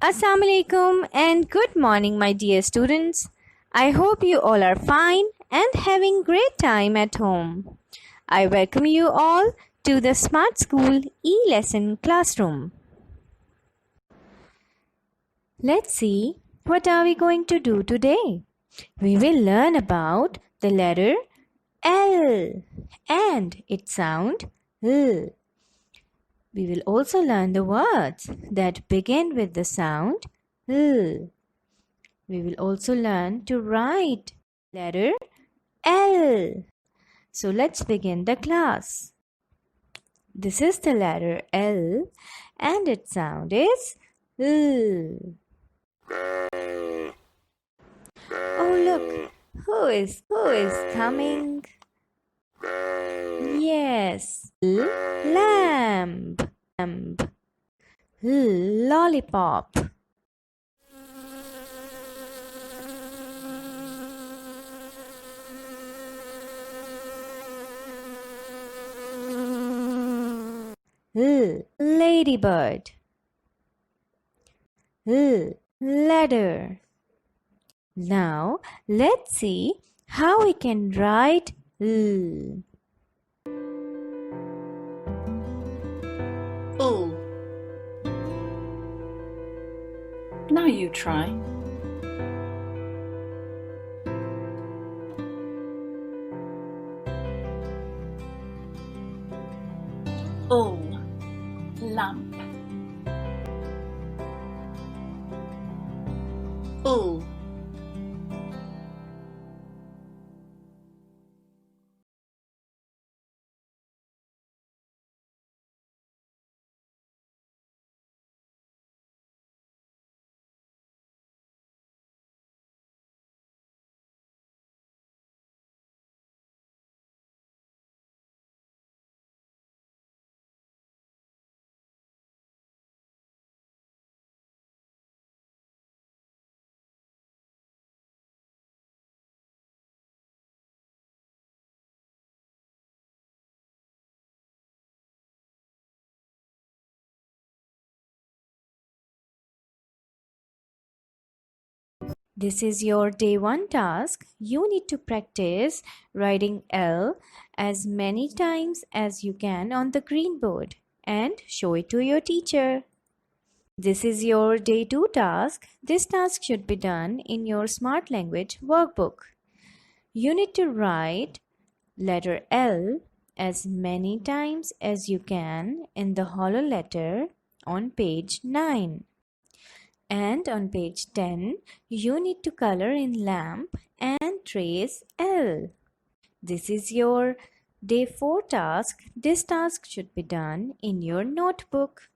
Assalamu alaikum and good morning, my dear students. I hope you all are fine and having great time at home. I welcome you all to the Smart School e-lesson classroom. Let's see what are we going to do today. We will learn about the letter L and its sound L. We will also learn the words that begin with the sound L. We will also learn to write letter L. So let's begin the class. This is the letter L and its sound is L. Oh look, who is coming? Yes, lamb. Lollipop. Ladybird. Ladder. Now let's see how we can write L. L. Now you try. L. Lamp. L. This is your day 1 task. You need to practice writing L as many times as you can on the green board and show it to your teacher. This is your day 2 task. This task should be done in your Smart Language workbook. You need to write letter L as many times as you can in the hollow letter on page 9. And on page 10, you need to color in lamp and trace L. This is your day 4 task. This task should be done in your notebook.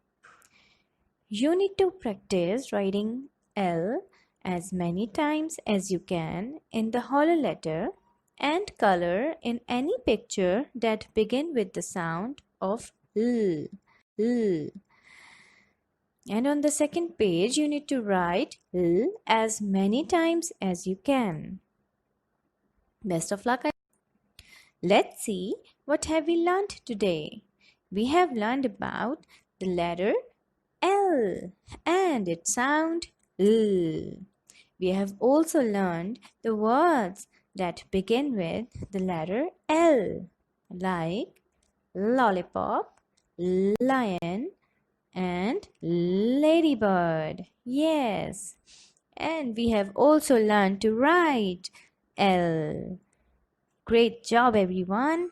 You need to practice writing L as many times as you can in the hollow letter and color in any picture that begin with the sound of L. L. And on the second page, you need to write L as many times as you can. Best of luck. Let's see what have we learned today. We have learned about the letter L and its sound L. We have also learned the words that begin with the letter L, like lollipop, lion, and ladybird. Yes. And we have also learned to write L. Great job, everyone.